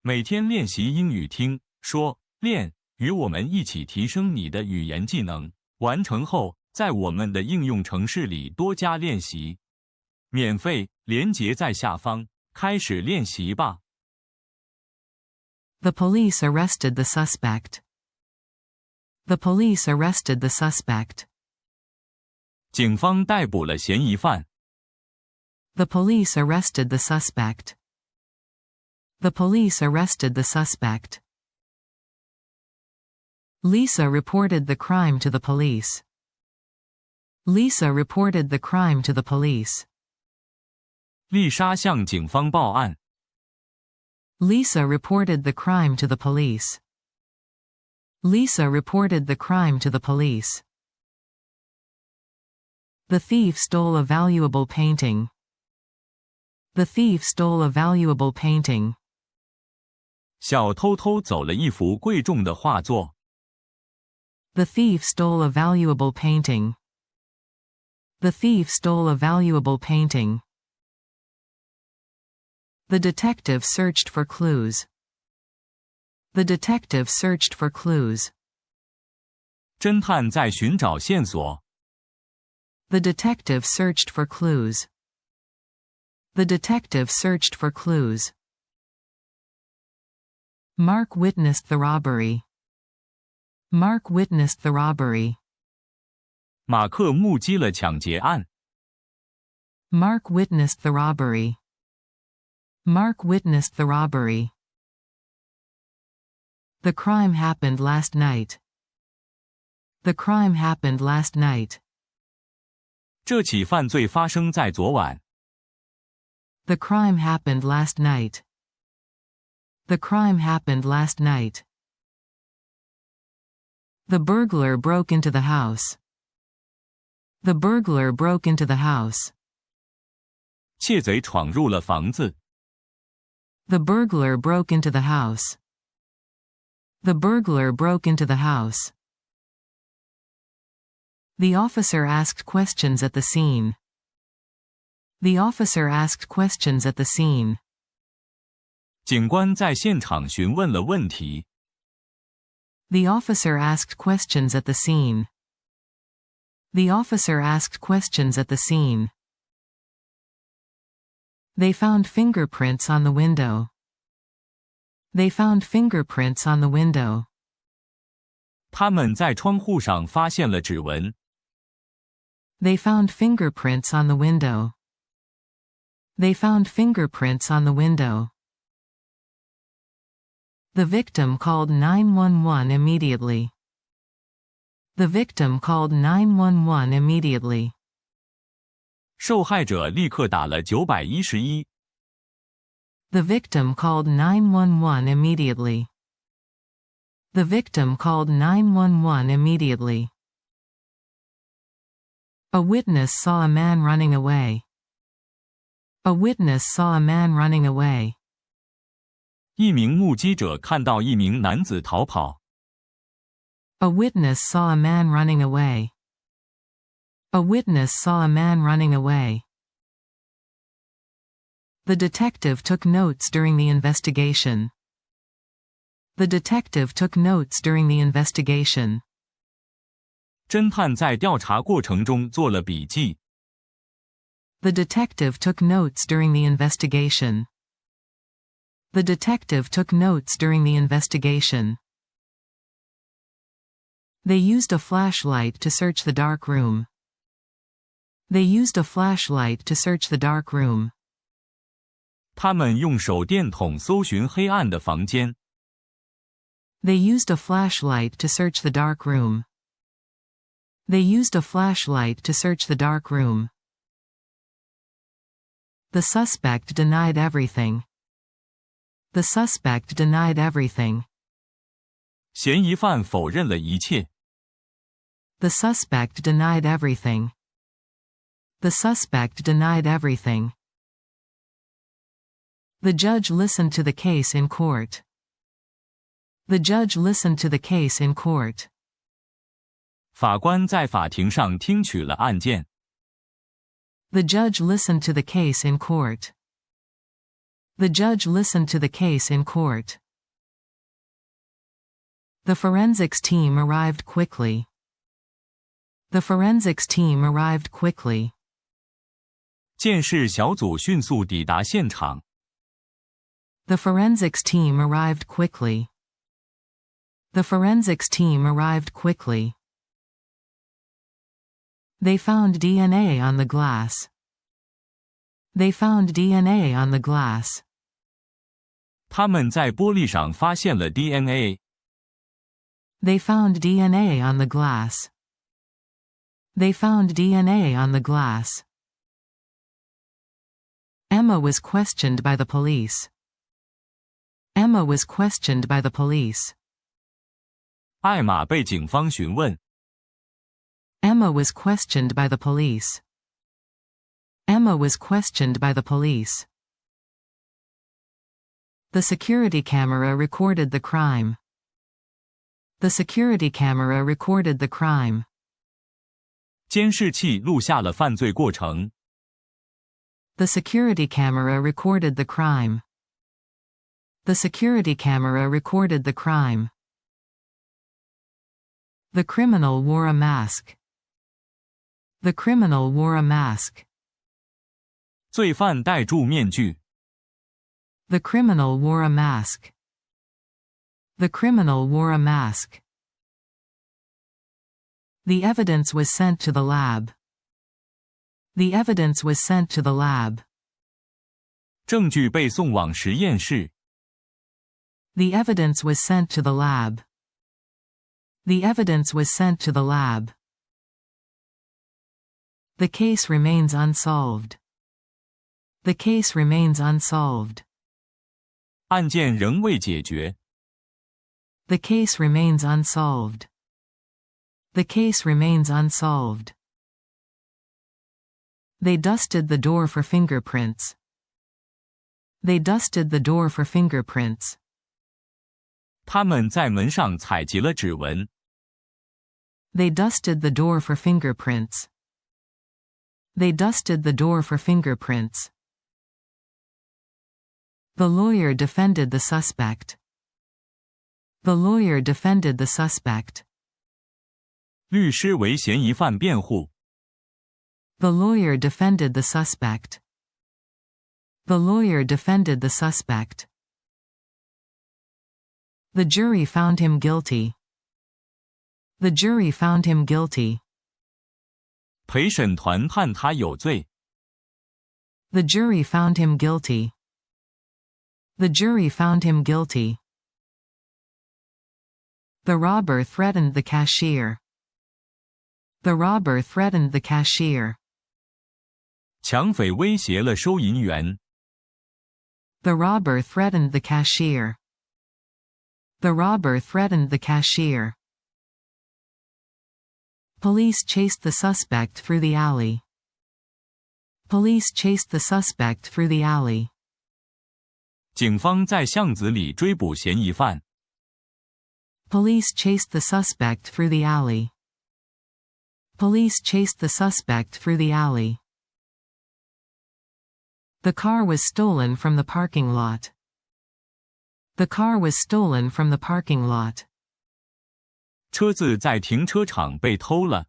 每天练习英语听、说、练，与我们一起提升你的语言技能。完成后，在我们的应用程式里多加练习。免费，连结在下方。开始练习吧。The police arrested the suspect. The police arrested the suspect. 警方逮捕了嫌疑犯。The police arrested the suspect. The police arrested the suspect. Lisa reported the crime to the police. Lisa reported the crime to the police. 丽莎向警方报案。Lisa reported the crime to the police. Lisa reported the crime to the police. The thief stole a valuable painting. The thief stole a valuable painting. 小偷偷走了一幅贵重的画作。The thief stole a valuable painting. The thief stole a valuable painting. The detective searched for clues. The detective searched for clues. 侦探在寻找线索。The detective searched for clues. The detective searched for clues. Mark witnessed the robbery. Mark witnessed the robbery. 马克目击了抢劫案。Mark witnessed the robbery. Mark witnessed the robbery. The crime happened last night. The crime happened last night. 这起犯罪发生在昨晚。The crime happened last night. The crime happened last night. The burglar broke into the house. The burglar broke into the house. 窃贼闯入了房子。The burglar broke into the house. The burglar broke into the house. The officer asked questions at the scene. The officer asked questions at the scene. 警官在现场询问了问题。The officer asked questions at the scene. The officer asked questions at the scene. They found fingerprints on the window. They found fingerprints on the window. 他们在窗户上发现了指纹。They found fingerprints on the window. They found fingerprints on the window. The victim called 911 immediately. The victim called 911 immediately. 受害者立刻打了911。The victim called 911 immediately. The victim called 911 immediately. A witness saw a man running away. A witness saw a man running away. 一名目击者看到一名男子逃跑。A witness saw a man running away. A witness saw a man running away. The detective took notes during the investigation. The detective took notes during the investigation. 侦探在调查过程中做了笔记。The detective took notes during the investigation. The detective took notes during the investigation. They used a flashlight to search the dark room. They used a flashlight to search the dark room. 他们用手电筒搜寻黑暗的房间。They used a flashlight to search the dark room. They used a flashlight to search the dark room. The suspect denied everything. The suspect denied everything. 嫌疑犯否认了一切。The suspect denied everything. The suspect denied everything. The judge listened to the case in court. The judge listened to the case in court. 法官在法庭上听取了案件。The judge listened to the case in court. The judge listened to the case in court. The forensics team arrived quickly. The forensics team arrived quickly. 鉴识小组迅速抵达现场。The forensics team arrived quickly. The forensics team arrived quickly. They found DNA on the glass. They found DNA on the glass. 他们在玻璃上发现了 DNA。They found DNA on the glass. They found DNA on the glass. Emma was questioned by the police. Emma was questioned by the police. 艾玛被警方询问。Emma was questioned by the police. Emma was questioned by the police. The security camera recorded the crime. The security camera recorded the crime. 监视器录下了犯罪过程。The security camera recorded the crime. The security camera recorded the crime. The criminal wore a mask. The criminal wore a mask. 罪犯戴住面具。The criminal wore a mask. The criminal wore a mask. The evidence was sent to the lab. The evidence was sent to the lab. 证据被送往实验室。The evidence was sent to the lab. The evidence was sent to the lab. The case remains unsolved. The case remains unsolved. 案件仍未解决。The case remains unsolved. The case remains unsolved. They dusted the door for fingerprints. They dusted the door for fingerprints. 他们在门上采集了指纹。They dusted the door for fingerprints. They dusted the door for fingerprints. The lawyer defended the suspect. The lawyer defended the suspect. 律师为嫌疑犯辩护。The lawyer defended the suspect. The lawyer defended the suspect. The jury found him guilty. The jury found him guilty. 陪审团判他有罪。The jury found him guilty. The jury found him guilty. The robber threatened the cashier. The robber threatened the cashier. 抢匪威胁了收银员。The robber threatened the cashier. The robber threatened the cashier. Police chased the suspect through the alley. Police chased the suspect through the alley. 警方在巷子里追捕嫌疑犯。Police chased the suspect through the alley. Police chased the suspect through the alley. The car was stolen from the parking lot. The car was stolen from the parking lot. 车子在停车场被偷了。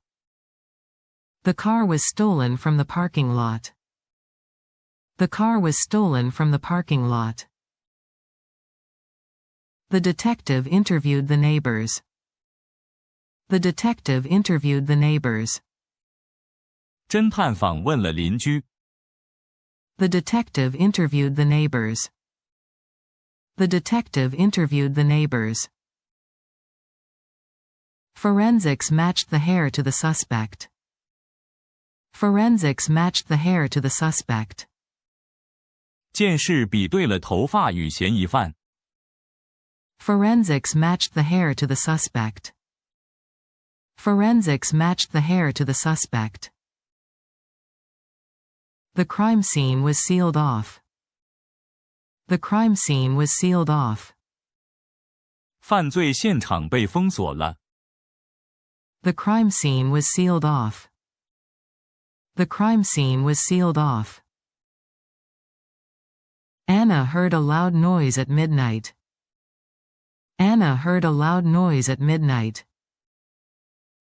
The car was stolen from the parking lot. The car was stolen from the parking lot. The detective interviewed the neighbors. The detective interviewed the neighbors. 侦探访问了邻居。The detective interviewed the neighbors. The detective interviewed the neighbors. Forensics matched the hair to the suspect. Forensics matched the hair to the suspect. 鉴识比对了头发与嫌疑犯。Forensics matched the hair to the suspect. Forensics matched the hair to the suspect. The crime scene was sealed off. The crime scene was sealed off. 犯罪现场被封锁了。The crime scene was sealed off. The crime scene was sealed off. Anna heard a loud noise at midnight. Anna heard a loud noise at midnight.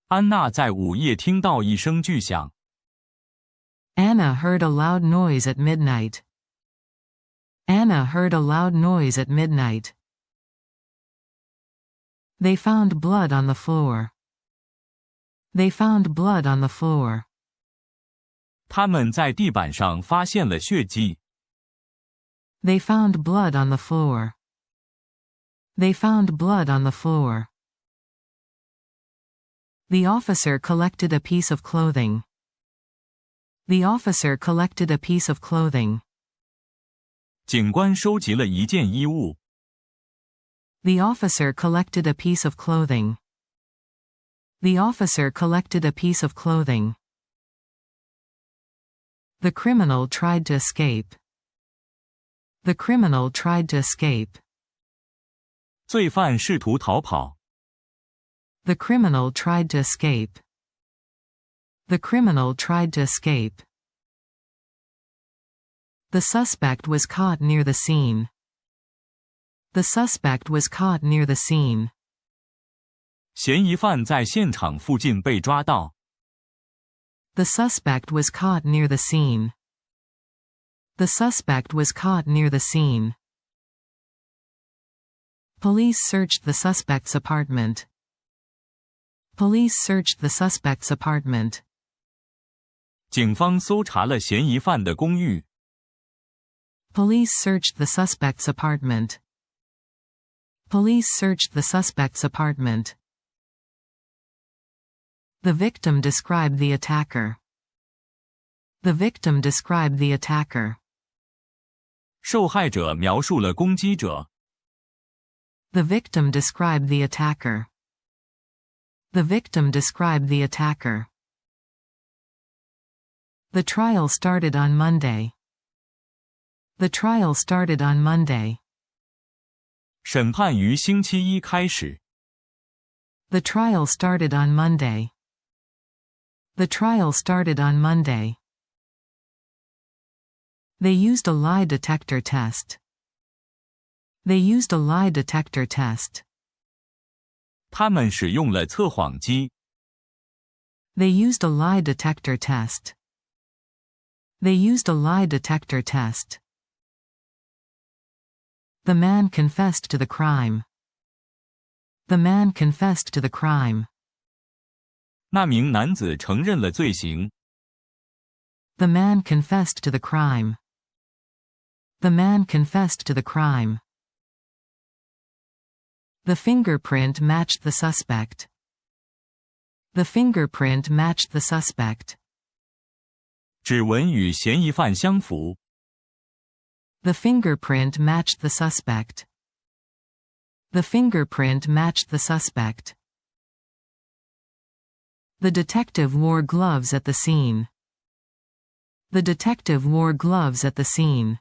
安娜在午夜听到一声巨响。Anna heard a loud noise at midnight. Anna heard a loud noise at midnight. They found blood on the floor. They found blood on the floor. 他们在地板上发现了血迹。They found blood on the floor. They found blood on the floor. The officer collected a piece of clothing. The officer collected a piece of clothing. 警官收集了一件衣物。The officer collected a piece of clothing. The officer collected a piece of clothing. The criminal tried to escape. The criminal tried to escape. 罪犯试图逃跑。The criminal tried to escape. The criminal tried to escape. The suspect was caught near the scene. The suspect was caught near the scene. 嫌疑犯在现场附近被抓到。The suspect was caught near the scene. The suspect was caught near the scene. Police searched the suspect's apartment. Police searched the suspect's apartment. 警方搜查了嫌疑犯的公寓。Police searched the suspect's apartment. Police searched the suspect's apartment. The victim described the attacker. The victim described the attacker. 受害者描述了攻击者。The victim described the attacker. The victim described the attacker. The trial started on Monday. The trial started on Monday. 审判于星期一开始。The trial started on Monday. The trial started on Monday. They used a lie detector test. They used a lie detector test. 他们使用了测谎机。They used a lie detector test. They used a lie detector test. The man confessed to the crime. The man confessed to the crime. 那名男子承认了罪行。The man confessed to the crime. The man confessed to the crime. The fingerprint matched the suspect. The fingerprint matched the suspect. 指纹与嫌疑犯相符。The fingerprint matched the suspect. The fingerprint matched the suspect. The detective wore gloves at the scene. The detective wore gloves at the scene.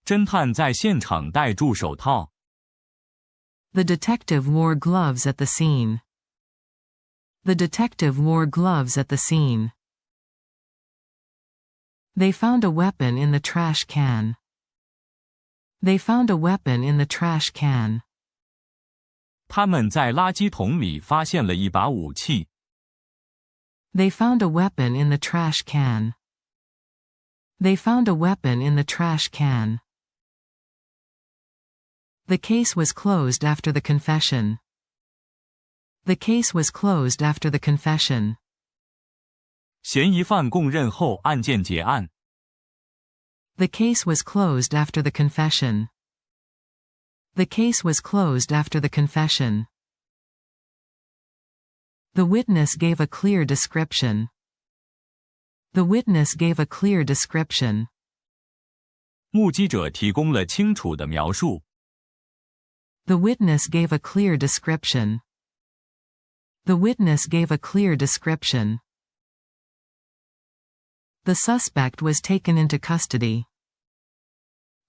侦探在现场戴住手套。The detective wore gloves at the scene. The detective wore gloves at the scene. They found a weapon in the trash can. They found a weapon in the trash can. 他们在垃圾桶里发现了一把武器。They found a weapon in the trash can. They found a weapon in the trash can. The case was closed after the confession. The case was closed after the confession. 嫌疑犯供认后案件结案。The case was closed after the confession. The case was closed after the confession. The witness gave a clear description. The witness gave a clear description. 目击者提供了清楚的描述。The witness gave a clear description. The witness gave a clear description. The suspect was taken into custody.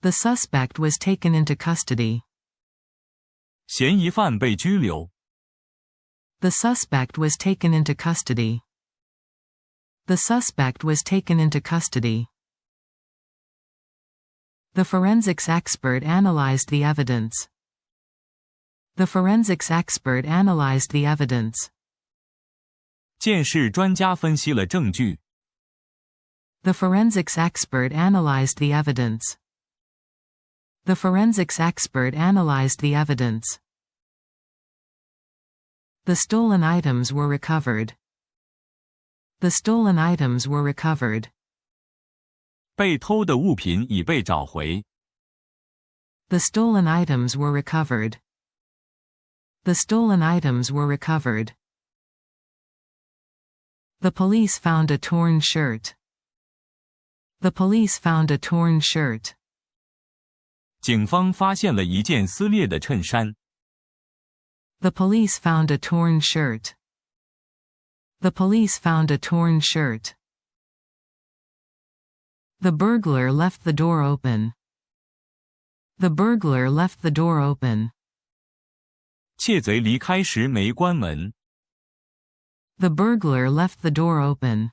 The suspect was taken into custody. 嫌疑犯被拘留。The suspect was taken into custody. The suspect was taken into custody. The forensics expert analyzed the evidence. The forensics expert analyzed the evidence. 鉴识专家分析了证据。The forensics expert analyzed the evidence. The forensics expert analyzed the evidence. The stolen items were recovered. The stolen items were recovered. 被偷的物品已被找回。The stolen items were recovered. The stolen items were recovered. The police found a torn shirt. The police found a torn shirt. 警方发现了一件撕裂的衬衫。The police found a torn shirt. The police found a torn shirt. The burglar left the door open. The burglar left the door open. 窃贼离开时没关门。The burglar left the door open.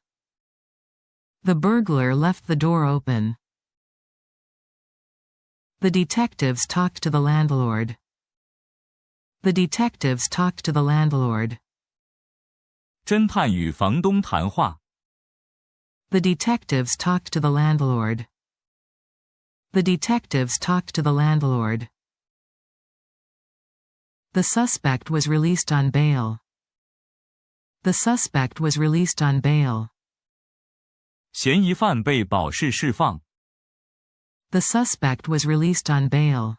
The burglar left the door open. The detectives talked to the landlord. The detectives talked to the landlord. 侦探与房东谈话。The detectives talked to the landlord. The detectives talked to the landlord. The suspect was released on bail. The suspect was released on bail. 嫌疑犯被保释释放。The suspect was released on bail.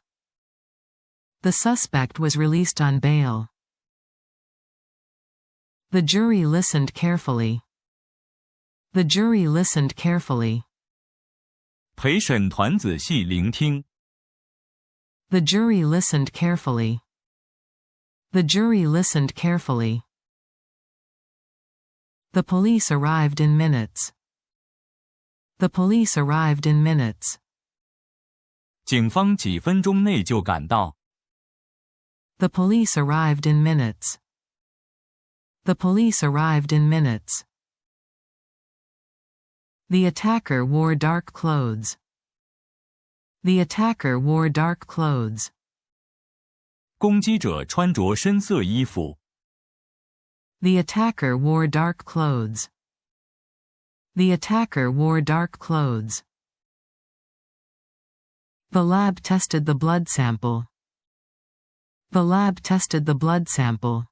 The suspect was released on bail. The jury listened carefully. The jury listened carefully. 陪审团仔细聆听。The jury listened carefully. The jury listened carefully. The police arrived in minutes. The police arrived in minutes. 警方几分钟内就赶到。The police arrived in minutes. The police arrived in minutes. The attacker wore dark clothes. The attacker wore dark clothes. 攻击者穿着深色衣服。The attacker wore dark clothes. The attacker wore dark clothes. The lab tested the blood sample. The lab tested the blood sample.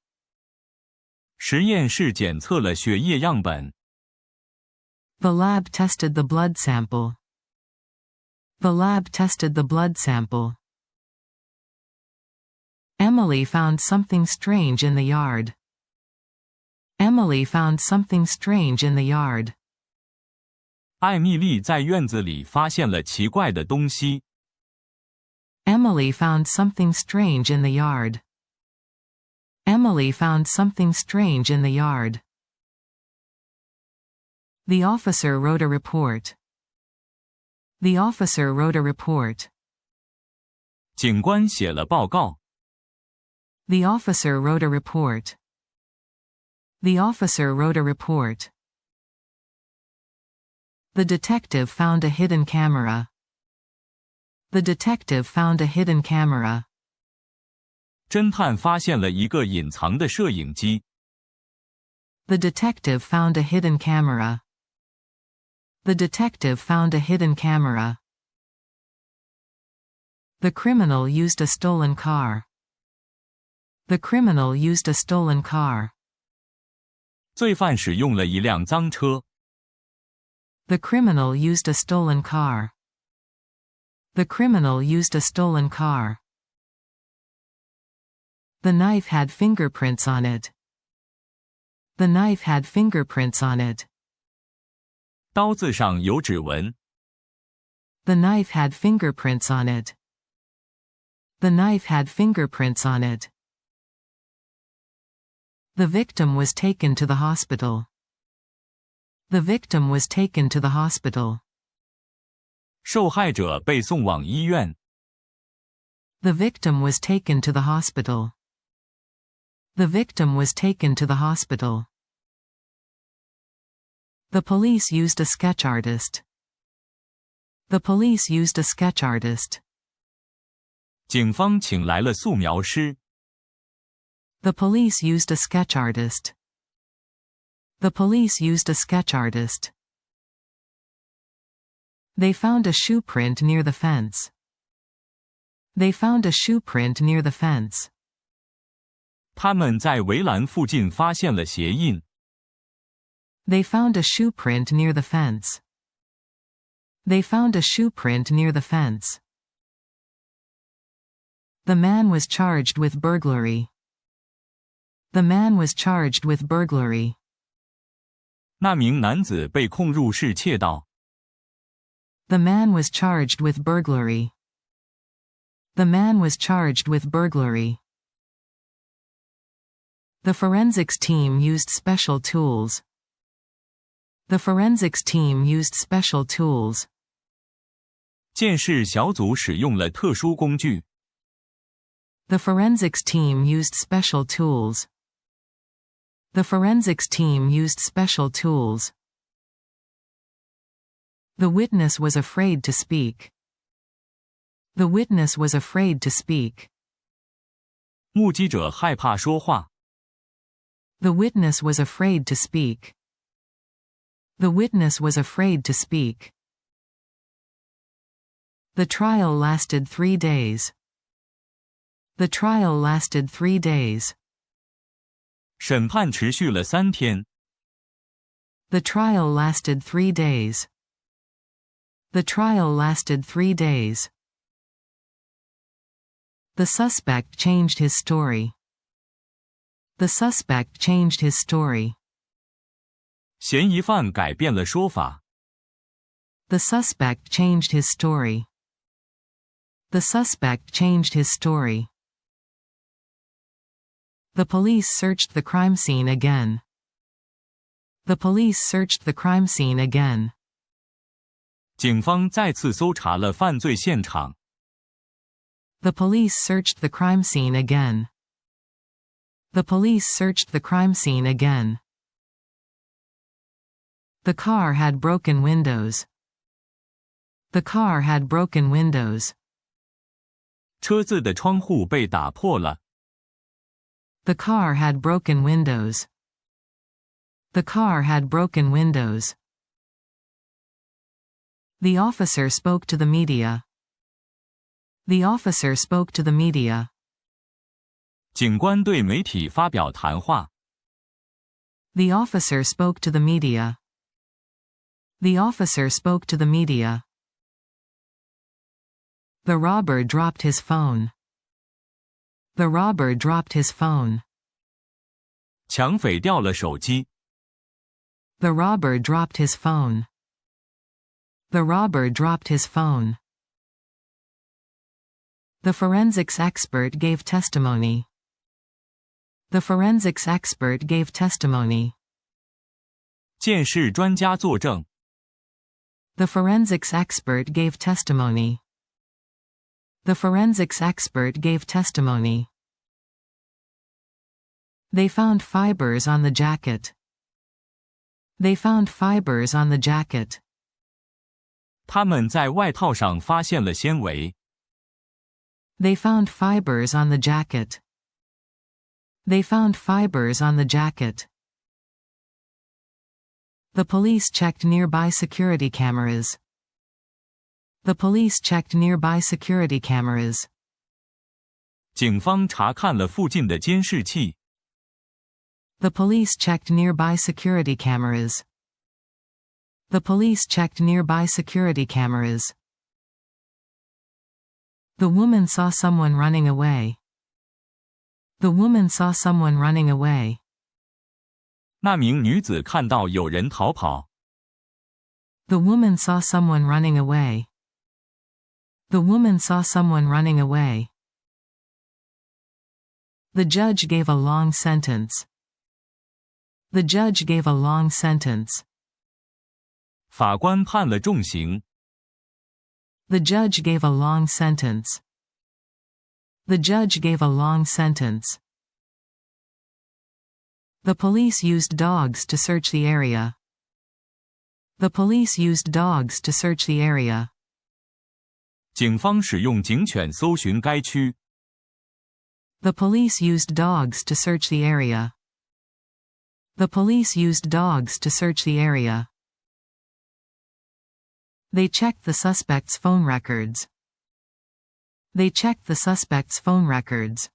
实验室检测了血液样本。The lab tested the blood sample. The lab tested the blood sample. Emily found something strange in the yard. Emily found something strange in the yard. 艾蜜莉在院子里发现了奇怪的东西。Emily found something strange in the yard. Emily found something strange in the yard. The officer wrote a report. The officer wrote a report. 警官写了报告。The officer wrote a report. The officer wrote a report. The detective found a hidden camera. The detective found a hidden camera. 侦探发现了一个隐藏的摄影机。The detective found a hidden camera. The detective found a hidden camera. The criminal used a stolen car. The criminal used a stolen car. 罪犯使用了一辆赃车。The criminal used a stolen car. The criminal used a stolen car. The knife had fingerprints on it. The knife had fingerprints on it. 刀子上有指纹。The knife had fingerprints on it. The knife had fingerprints on it. The victim was taken to the hospital. The victim was taken to the hospital. 受害者被送往医院。The victim was taken to the hospital. The victim was taken to the hospital. The police used a sketch artist. The police used a sketch artist. 警方请来了素描师。The police used a sketch artist. The police used a sketch artist. They found a shoe print near the fence. They found a shoe print near the fence. 他们在围栏附近发现了鞋印。They found a shoe print near the fence. They found a shoe print near the fence. The man was charged with burglary. The man was charged with burglary. 那名男子被控入室窃盗。The man was charged with burglary. The man was charged with burglary. The forensics team used special tools. The forensics team used special tools. 鉴识小组使用了特殊工具。The forensics team used special tools. The forensics team used special tools. The witness was afraid to speak. The witness was afraid to speak. 目击者害怕说话。The witness was afraid to speak. The witness was afraid to speak. The trial lasted 3 days. The trial lasted 3 days. 审判持续了3天。The trial lasted 3 days. The trial lasted 3 days. The suspect changed his story. The suspect changed his story. 嫌疑犯改变了说法。The suspect changed his story. The suspect changed his story. The police searched the crime scene again. The police searched the crime scene again. 警方再次搜查了犯罪现场。The police searched the crime scene again. The police searched the crime scene again. The car had broken windows. The car had broken windows. 车子的窗户被打破了。The car had broken windows. The car had broken windows. The officer spoke to the media. The officer spoke to the media. 警官对媒体发表谈话。The officer spoke to the media. The officer spoke to the media. The robber dropped his phone. The robber dropped his phone. 抢匪掉了手机。The robber dropped his phone. The robber dropped his phone. The forensics expert gave testimony. The forensics expert gave testimony. 鉴识专家作证。The forensics expert gave testimony. The forensics expert gave testimony. They found fibers on the jacket. They found fibers on the jacket. 他们在外套上发现了纤维。They found fibers on the jacket. They found fibers on the jacket. The police checked nearby security cameras. The police checked nearby security cameras. 警方查看了附近的监视器。The police checked nearby security cameras. The police checked nearby security cameras. The woman saw someone running away. The woman saw someone running away. 那名女子看到有人逃跑。The woman saw someone running away. The woman saw someone running away. The judge gave a long sentence. The judge gave a long sentence. 法官判了重刑。The judge gave a long sentence. The judge gave a long sentence. The police used dogs to search the area. The police used dogs to search the area. 警方使用警犬搜寻该区。The police used dogs to search the area. The police used dogs to search the area. They checked the suspect's phone records. They checked the suspect's phone records.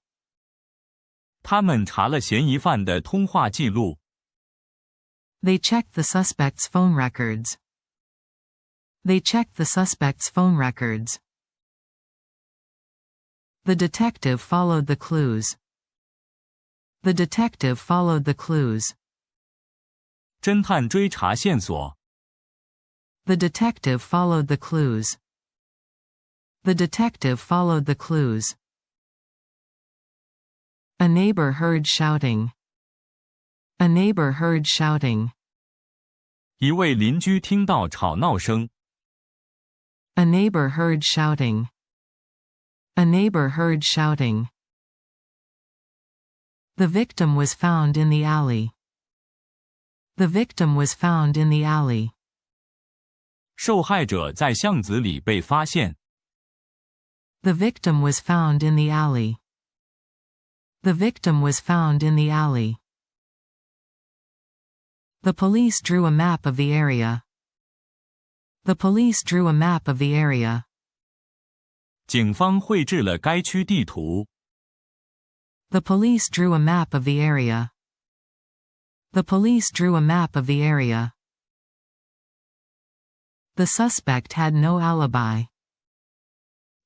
他们查了嫌疑犯的通话记录。They checked the suspect's phone records. They checked the suspect's phone records. The detective followed the clues. The detective followed the clues. 侦探追查线索。The detective followed the clues. The detective followed the clues. A neighbor heard shouting. A neighbor heard shouting. 一位邻居听到吵闹声。A neighbor heard shouting. A neighbor heard shouting. The victim was found in the alley. The victim was found in the alley. 受害者在巷子里被发现。The victim was found in the alley. The victim was found in the alley. The police drew a map of the area. The police drew a map of the area. 警方绘制了该区地图。The police drew a map of the area. The police drew a map of the area. The suspect had no alibi.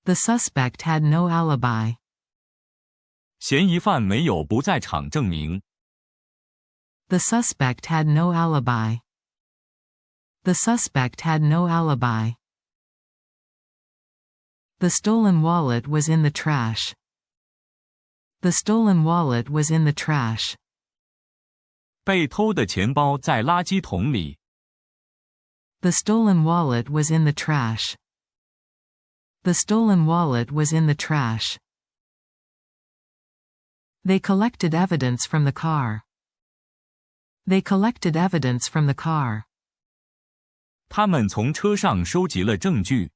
The suspect had no alibi. 嫌疑犯没有不在场证明。The suspect had no alibi. The suspect had no alibi. The stolen wallet was in the trash. The stolen wallet was in the trash. 被偷的钱包在垃圾桶里。The stolen wallet was in the trash. The stolen wallet was in the trash. They collected evidence from the car. They collected evidence from the car. 他们从车上收集了证据。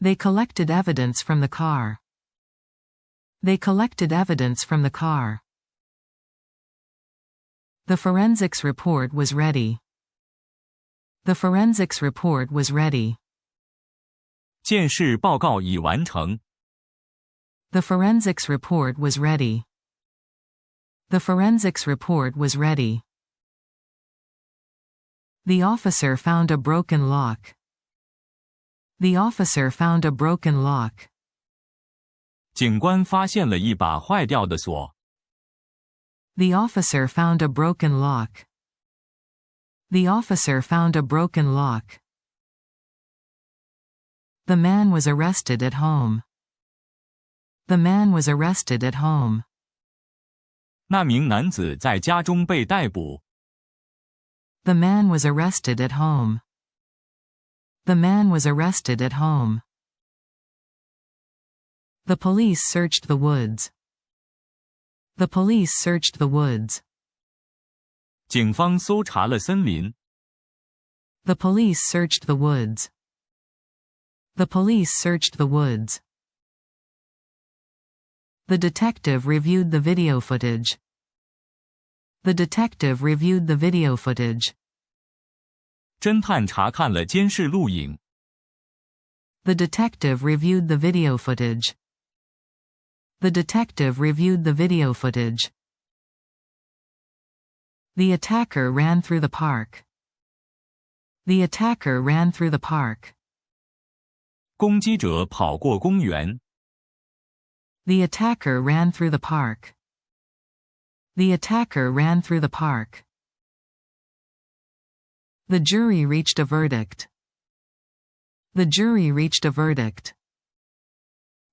They collected evidence from the car. They collected evidence from the car. The forensics report was ready. The forensics report was ready. 鉴识报告已完成。The forensics report was ready. The forensics report was ready. The officer found a broken lock. The officer found a broken lock. 警官发现了一把坏掉的锁。The officer found a broken lock. The officer found a broken lock. The man was arrested at home. The man was arrested at home. 那名男子在家中被逮捕。The man was arrested at home. The man was arrested at home. The police searched the woods. The police searched the woods. 警方搜查了森林。The police searched the woods. The police searched the woods. The detective reviewed the video footage. The detective reviewed the video footage. 侦探查看了监视录影。The detective reviewed the video footage. The detective reviewed the video footage. The attacker ran through the park. The attacker ran through the park. 攻击者跑过公园。The attacker ran through the park. The attacker ran through the park. The jury reached a verdict. The jury reached a verdict.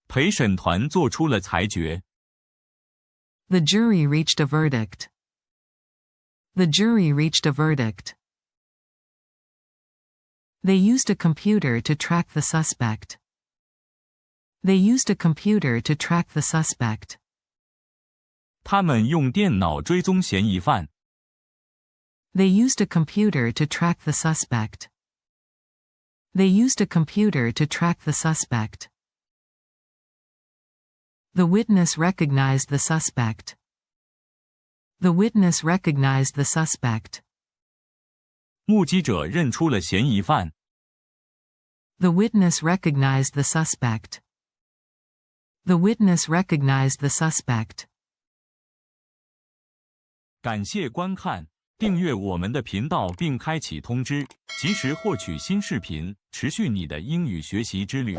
陪审团做出了裁决。The jury reached a verdict. The jury reached a verdict. They used a computer to track the suspect. They used a computer to track the suspect. 他们用电脑追踪嫌疑犯。They used a computer to track the suspect. They used a computer to track the suspect. The witness recognized the suspect. The witness recognized the suspect. 目击者认出了嫌疑犯。The witness recognized the suspect. The witness recognized the suspect. 感谢观看，订阅我们的频道并开启通知，及时获取新视频，持续你的英语学习之旅。